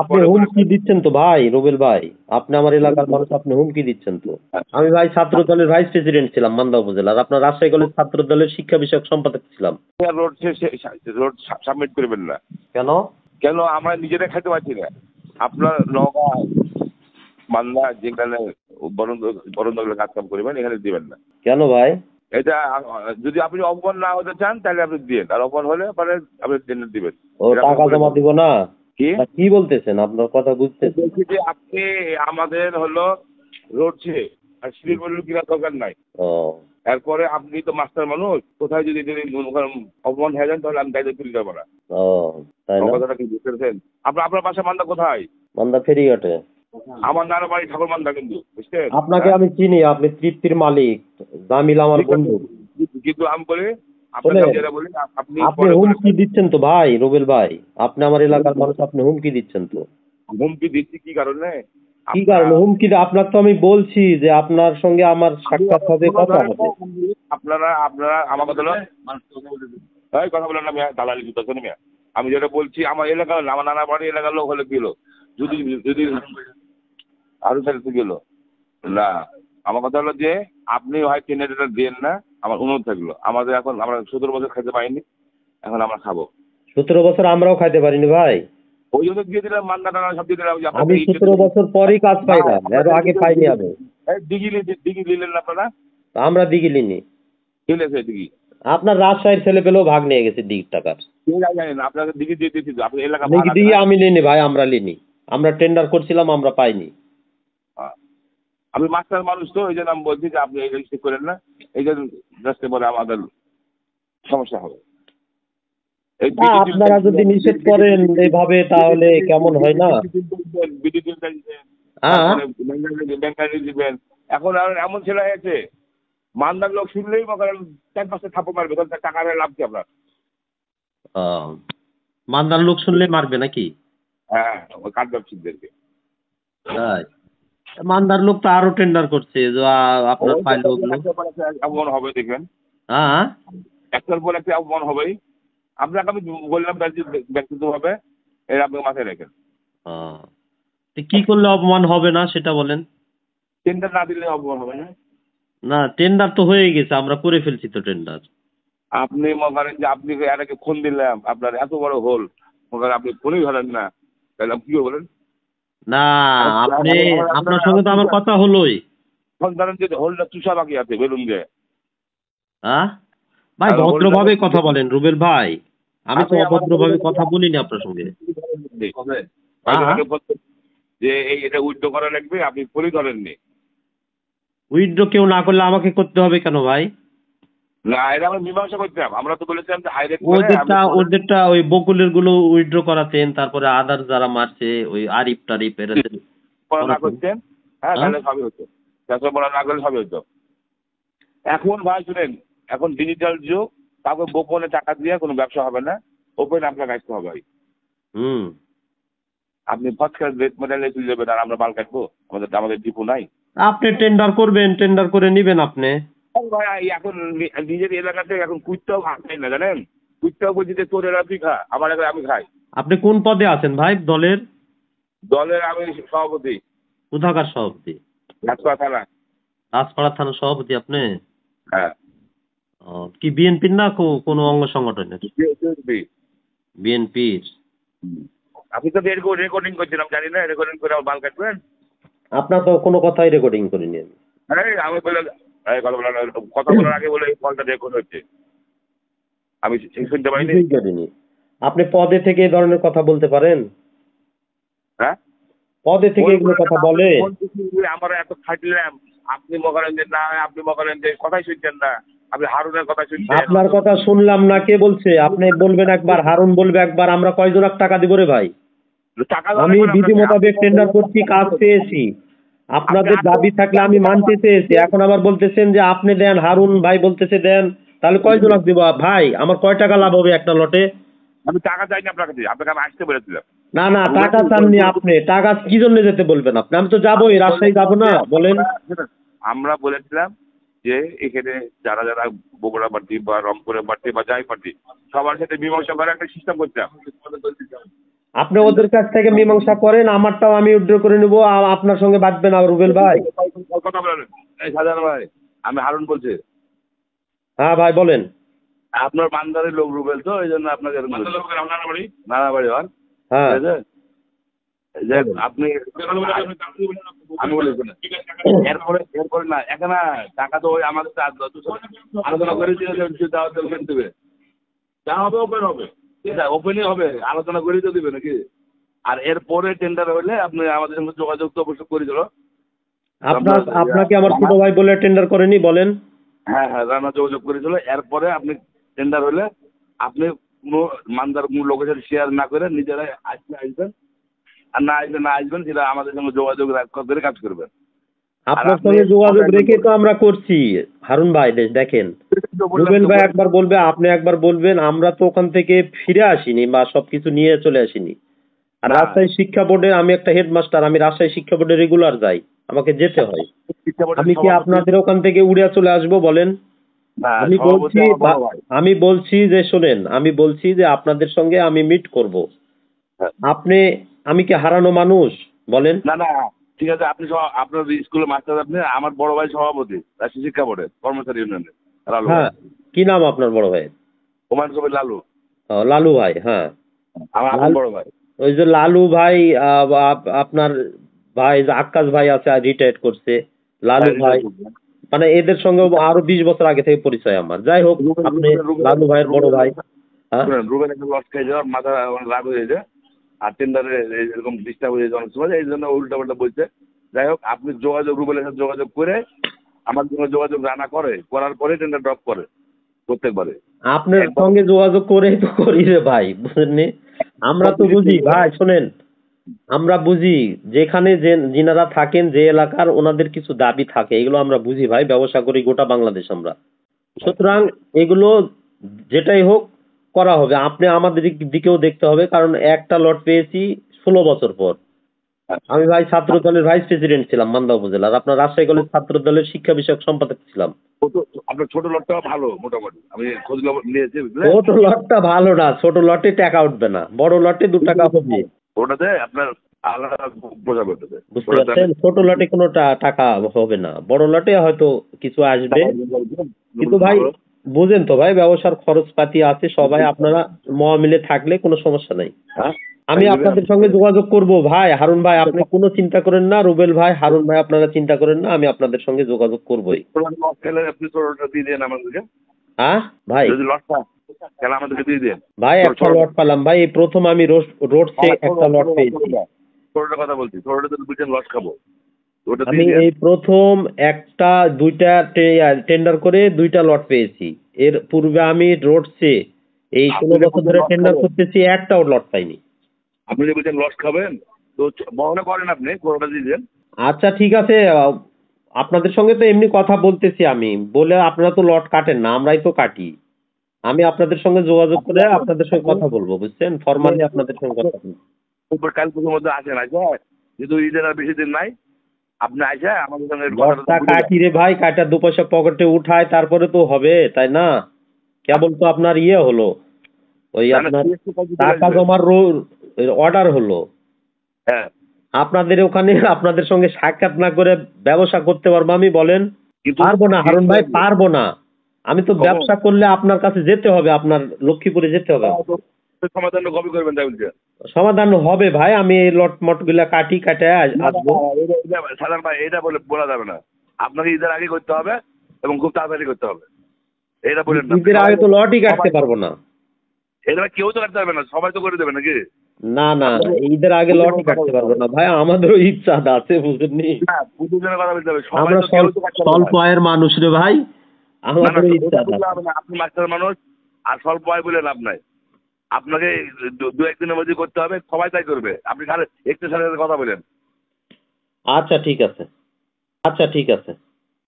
আপনি হুমকি দিচ্ছেন তো ভাই, রুবেল ভাই। আপনি আমার এলাকার মানুষ, আপনি হুমকি দিচ্ছেন তো। আমি ভাই ছাত্র দলের ভাইস প্রেসিডেন্ট ছিলাম মান্দা উপজেলার, আপনার রাজশাহী কলেজ ছাত্র দলের শিক্ষা বিষয়ক সম্পাদক ছিলাম। রোড রোড সাবমিট করবেন না কেন? কেন? আমরা নিজেরা খাইতে পারছি না। আপনার নওগাঁ মান্দা যেখানে বরন্দগুলো কাজ কাম করবেন, এখানে দিবেন না। কেন ভাই? এটা যদি আপনি অপমান না হতে চান তাহলে আপনি দিন, আর অপমান হলে পরে আপনি দিবেন। ও টাকা জমা দিব না? কি কি বলতেছেন? আপনার কথা বুঝতেছি। বলছি যে আপনি আমাদের হলো রোডছে আর সিঁড়ি বলল কিনা দরকার নাই। ও এরপরে আপনি তো মাস্টার মানুষ, কোথায় যদি অপমান হয়ে যান তাহলে আমি দায়িত্ব তুলে যাবো না। ও তাই না? কথাটা কি বুঝতে পেরেছেন? আপনার বাসা মান্দা কোথায়? মান্দা ফেরিঘাটে। আমার নানা বাড়ি ঠাকুর মান্দা, কিন্তু বুঝছেন? আপনাকে আমি চিনি, আপনি তৃপ্তির মালিক, জামিল আমার বন্ধু। কিন্তু আমি বলি শোনেন, আপনাকে যেটা বলি আপনি আপনি হুমকি দিচ্ছেন তো ভাই, রুবেল ভাই। আপনি আমার এলাকার মানুষ, আপনি হুমকি দিচ্ছেন তো। হুমকি দিচ্ছি কি কারণে? কি কারণে হুমকি? আপনার তো আমি বলছি যে আপনার সঙ্গে আমার সাক্ষাৎ হবে, কথা হবে। আপনারা আপনারা আমার কথা হলো কথা বলেন না মিয়া, দালালি দিতেছেন মিয়া। আমি যেটা বলছি আমার এলাকার, আমার নানা বাড়ি এলাকার লোক হলে গেল, যদি যদি আরো ফেলতে গেল না। আমার কথা হলো যে আপনি হয় কেনাটা দেন না, আমার অনুরোধ থাকলো। আমাদের এখন আমরা 17 বছর খেতে পাইনি, এখন আমরা খাবো। 17 বছর আমরাও খাইতে পারিনি ভাই। ওই জন্য দিয়ে দিলাম, মান্না টান্না সব দিয়ে দিলাম। আমি 17 বছর পরই কাজ পাইলাম, এর আগে পাইনি আমি। দিঘি দিঘি দিলেন না আপনারা? আমরা দিগিলিনি। দিলেছে দিঘি। আপনার রাজশাহীর ছেলে পেলেও ভাগ নিয়ে গেছে দিক টাকার। জানেন আপনাকে দিঘি দিয়ে দিয়েছি, আপনার এলাকা দিঘি আমি লিনি ভাই, আমরা লিনি। আমরা টেন্ডার করছিলাম, আমরা পাইনি। আমি মাস্টার মানুষ তো, এই জন্য আমি বলছি যে আপনি এই ঠিক করেন না। এই জন্য রাস্তায় বলে আমাদের সমস্যা হবে। আপনারা যদি নিষেধ করেন এইভাবে তাহলে কেমন হয় না? দিবেন। এখন আর এমন ছেলে হয়েছে, মান্দার লোক শুনলেই করেন 4-5টা থাপ্পড় মারবে, টাকা লাভ কি আপনার? মান্দার লোক শুনলে মারবে নাকি? হ্যাঁ, ওই কাঠ ব্যবসায়ীদেরকে। তাই? মান্দার লোক তো আরো টেন্ডার করছে যে আপনার পাইলো ওগুলো। অপমান হবে দেখবেন, হ্যাঁ, একটার পর একটা অপমান হবেই। আপনাকে আমি বললাম ব্যক্তিগতভাবে, এর আপনাকে মাথায় রাখেন। কি করলে অপমান হবে না সেটা বলেন। টেন্ডার না দিলে অপমান হবে না। না, টেন্ডার তো হয়ে গেছে, আমরা করে ফেলছি তো টেন্ডার। আপনি মনে করেন যে আপনি এর আগে ফোন দিলাম, আপনার এত বড় হোল, মনে করেন আপনি ফোনই ধরেন না, তাহলে কি বলেন? না, আপনি, আপনার সঙ্গে তো আমার কথা হলোই। ফোন ধরেন যে হোলটা চুষা বাকি আছে বেলুন দিয়ে। হ্যাঁ ভাই, ভদ্রভাবে কথা বলেন রুবেল ভাই। আমি তো অভদ্রভাবে কথা বলিনি আপনার সঙ্গে। যে এই এটা উইথড্র করা লাগবে, আপনি ফোনই ধরেননি। উইথড্র কেউ না করলে আমাকে করতে হবে কেন ভাই? না, এটা আমরা মীমাংসা করতাম। আমরা তো বলেছিলাম যে হাইরেট ওদেরটা ওই বকুলের গুলো উইথড্র করাতেন, তারপরে আদার যারা মারছে ওই আরিফ টারিফ এরা না করতেন। হ্যাঁ, তাহলে সবই হতো। বলা না করলে সবই হতো। এখন ভাই শুনেন, এখন ডিজিটাল যুগ, তারপর গোপনে টাকা দিয়ে কোনো ব্যবসা হবে না, ওপেন আপনার কাটতে হবে ভাই। আপনি ফটকার রেট মেটালে তুলে দেবেন, আর আমরা মাল কাটবো? আমাদের ডিপো নাই। আপনি টেন্ডার করবেন, টেন্ডার করে নিবেন আপনি। ভাই এখন নিজের এলাকাতে এখন কুইটটাও খাই না, জানেন? কুইটটাও বলছি যে তোর এলাকা তুই খা, আমার এলাকায় আমি খাই। আপনি কোন পদে আছেন ভাই দলের? দলের আমি সভাপতি। কোথাকার সভাপতি? রাজপাড়া থানা। রাজপাড়া থানার সভাপতি আপনি? হ্যাঁ। কি বিএনপির না কোনো অঙ্গ সংগঠনের? বিএনপির। আপনি তো রেকর্ডিং করছিলাম, জানি না রেকর্ডিং করে আমার বাল কাটবেন। আপনার তো কোনো কথাই রেকর্ডিং করিনি আমি। আমি বলে কথা বলার আগে বলে এই কলটা রেকর্ড হচ্ছে, আমি শুনতে পাইনি। আপনি পদে থেকে এই ধরনের কথা বলতে পারেন? হ্যাঁ, পদে থেকে এগুলো কথা বলে? আমরা এত খাটলাম, আপনি মনে যে না, আপনি মনে যে কথাই শুনছেন না, আপনি হারুনের কথা শুনছেন। আপনার কথা শুনলাম না, কে বলছে? আপনি বলবেন একবার, হারুন বলবে একবার, আমরা কয়জন টাকা দিব রে ভাই? আমি বিধি মোতাবেক টেন্ডার করছি, কাজ পেয়েছি। আপনাদের দাবি থাকলে আমি মানতে চেয়েছি, এখন আবার বলতেছেন যে আপনি দেন, হারুন ভাই বলতেছে দেন, তাহলে কয়জন দিব ভাই? আমার কয় টাকা লাভ হবে একটা লটে? আমি টাকা চাইনি আপনার কাছে, আপনাকে আমি আসতে বলেছিলাম। না না, টাকা চাননি আপনি। টাকা কি জন্য যেতে বলবেন আপনি? আমি তো যাবোই, রাজশাহী যাবো না বলেন? আমরা বলেছিলাম যে এখানে যারা যারা বগুড়া পার্টি বা রংপুরের পার্টি বা যাই পার্টি, সবার সাথে মীমাংসা করে একটা সিস্টেম করতাম। আপনি ওদের কাছ থেকে মীমাংসা করেন, আমারটাও আমি উইথড্র করে নেবো, আপনার সঙ্গে বাঁচবে না রুবেল ভাই। কথা বলেন। এই শাহজাহান ভাই, আমি হারুন বলছি। হ্যাঁ ভাই বলেন। আপনার মানদারের লোক রুবেল, তো এই জন্য আপনাকে নানাবাড়ি হন, হ্যাঁ ঠিক আছে? যে আপনি আমি বলি শোনেন, এরপরে না এখানে টাকা তো ওই আমাদের আলোচনা করে দেবে, যা হবে ওপেন হবে, ওপেনই হবে, আলোচনা করেই তো দেবে নাকি। আর এরপরে টেন্ডার হলে আপনি আমাদের সঙ্গে যোগাযোগ তো অবশ্যই করে দিল। আপনাকে আমার ছোট ভাই বলে টেন্ডার করেনি বলেন? হ্যাঁ হ্যাঁ, রান্না যোগাযোগ করেছিল। এরপরে আপনি টেন্ডার হলে আপনি কোনো মানদার কোনো লোকের সাথে শেয়ার না করে নিজেরাই আসবেন, আর না আসবেন সেটা আমাদের সঙ্গে যোগাযোগ করে কাজ করবেন। আপনার সঙ্গে যোগাযোগ রেখে তো আমরা করছি হারুন ভাই। দেখেন রুবেল ভাই একবার বলবে, আপনি একবার বলবেন, আমরা তো ওখান থেকে ফিরে আসিনি বা সবকিছু নিয়ে চলে আসিনি। আর রাজশাহী শিক্ষা বোর্ডের আমি একটা হেডমাস্টার, আমি রাজশাহী শিক্ষা বোর্ডে রেগুলার যাই, আমাকে যেতে হয়। আমি কি আপনাদের ওখান থেকে উড়ে চলে আসবো বলেন? আমি বলছি যে শোনেন, আমি বলছি যে আপনাদের সঙ্গে আমি মিট করব। আমি কি হারানো মানুষ বলেন? না না, ঠিক আছে, আপনি আপনার স্কুলের মাস্টার, আপনি আমার বড় ভাই সভাপতি রাজশাহী শিক্ষা বোর্ডের কর্মচারী ইউনিয়নের। হ্যাঁ, কি নাম আপনার বড় ভাই? হুমায়ুন কবির লালু। লালু ভাই, হ্যাঁ আমার বড় ভাই। ওই যে লালু ভাই, আপনার ভাই যে আক্কাস ভাই আছে, রিটায়ার্ড করছে, লালু ভাই, মানে এদের সঙ্গে আরো 20 বছর আগে থেকে পরিচয় আমার। যাই হোক, আপনি লালু ভাইয়ের বড় ভাই। রুবেন একটা লস খেয়ে যাওয়ার মাথা রাগ হয়ে যায়, আর টেন্ডারে এরকম ডিস্টার্ব হয়ে যায় অনেক সময়, এই জন্য উল্টা পাল্টা বলছে। যাই হোক, আপনি যোগাযোগ রুবেলের সাথে যোগাযোগ করে আমার সঙ্গে যোগাযোগ রানা করার পরে টেন্ডার ড্রপ করে প্রত্যেকবারে। আপনার সঙ্গে যোগাযোগ করেই তো করি রে ভাই, বুঝলেন? আমরা তো বুঝি ভাই, শোনেন, আমরা বুঝি যেখানে যিনারা থাকেন যে এলাকার, ওনাদের কিছু দাবি থাকে, এগুলো আমরা বুঝি ভাই, ব্যবসা করি গোটা বাংলাদেশ আমরা। সুতরাং এগুলো যেটাই হোক করা হবে। আপনি আমাদের দিকেও দেখতে হবে, কারণ একটা লট পেয়েছি 16 বছর পর। আমি ভাই ছাত্র দলের ভাইস প্রেসিডেন্ট ছিলাম মান্দা উপজেলার, আপনার রাজশাহী কলেজ ছাত্র দলের শিক্ষা বিষয়ক সম্পাদক ছিলাম। আপনার ছোট লটটা ভালো, মোটামুটি আমি খোঁজ নিয়েছি। ছোট লটটা ভালো না, ছোট লটে টাকা উঠবে না, বড় লটে 2 টাকা হবে। ওটাতে আপনার আলাদা বোঝা করতে, বুঝতে পারছেন? ছোট লটে কোনো টাকা হবে না, বড় লটে হয়তো কিছু আসবে। কিন্তু ভাই বুঝেন তো ভাই, ব্যবসার খরচপাতি আছে, সবাই আপনারা মিলে থাকলে কোনো সমস্যা নাই। আমি আপনাদের সঙ্গে যোগাযোগ করব ভাই। হারুন ভাই আপনি কোনো চিন্তা করেন না, রুবেল ভাই, হারুন ভাই আপনারা চিন্তা করেন না, আমি আপনাদের সঙ্গে যোগাযোগ করবই। আপনি ছোটটা দিয়ে দেন আমাদেরকে। হ্যাঁ ভাই, যদি লটটা খেলা আমাদেরকে দিয়ে দেন। ভাই একটা লট পেলাম ভাই, এই প্রথম আমি রোডসে একটা লট পেয়েছি। ছোটটা কথা বলছি, ছোটটা যদি বুঝছেন লস খাবো। আমি এই প্রথম দুইটা টেন্ডার করে 2টা লট পেয়েছি। এর পূর্বে আমি রোডসে এই 16 বছর ধরে টেন্ডার করতেছি, একটাও লট পাইনি। আপনি যে বলছেন লস খাবেন, তো বহনা করেন, আপনি কোনোটা দিয়ে দেন। আচ্ছা ঠিক আছে, আপনাদের সঙ্গে তো এমনি কথা বলতেছি, আমি বলে আপনারা তো লট কাটেন না, আমরাই তো কাটি। আমি আপনাদের সঙ্গে যোগাযোগ করে আপনাদের সঙ্গে কথা বলবো, বুঝছেন? ফরমালি আপনাদের সঙ্গে কথা বলবো। কাল পুজোর মধ্যে আসেন, যেহেতু ঈদের আর বেশি দিন নাই, আপনি আসে আমাদের সঙ্গে লটটা কাটি রে ভাই, কাটা 2 পয়সা পকেটে উঠায়, তারপরে তো হবে, তাই না? কেবল তো আপনার হলো, ওই আপনার টাকা জমার অর্ডার হলো। হ্যাঁ, আপনাদের ওখানে আপনাদের সঙ্গে সাক্ষাৎ না করে ব্যবসা করতে পারবো আমি বলেন? পারবো না হারুন ভাই, পারবো না। আমি তো ব্যবসা করলে আপনার কাছে যেতে হবে, আপনার লক্ষ্মীপুরে যেতে হবে। সমাধান কবে করবেন তাই বলছেন? সমাধান হবে ভাই, আমি এই লটমট গুলা কাটে আসবো। সাধারণ ভাই, এটা বলা যাবে না, আপনাকে ঈদের আগে করতে হবে এবং খুব তাড়াতাড়ি করতে হবে। এটা বলেন না, ঈদের আগে তো লটই কাটতে পারবো না। এটা কেউ তো কাটতে পারবে না, সবাই তো করে দেবে নাকি? না না, ঈদের আগে লটই কাটতে পারবো না ভাই, আমাদেরও ইচ্ছা আছে, বুঝেননি? কথা বলতে হবে, আমরা স্বল্প আয়ের মানুষ রে ভাই, আমাদের ইচ্ছা আছে। আপনি মাস্টার মানুষ, আর স্বল্প আয় বলে লাভ নাই। আপনাকে 2-1 দিনের মধ্যে করতে হবে, সবাই তাই করবে। আপনি একটু সাথে কথা বলেন। আচ্ছা ঠিক আছে, আচ্ছা ঠিক আছে।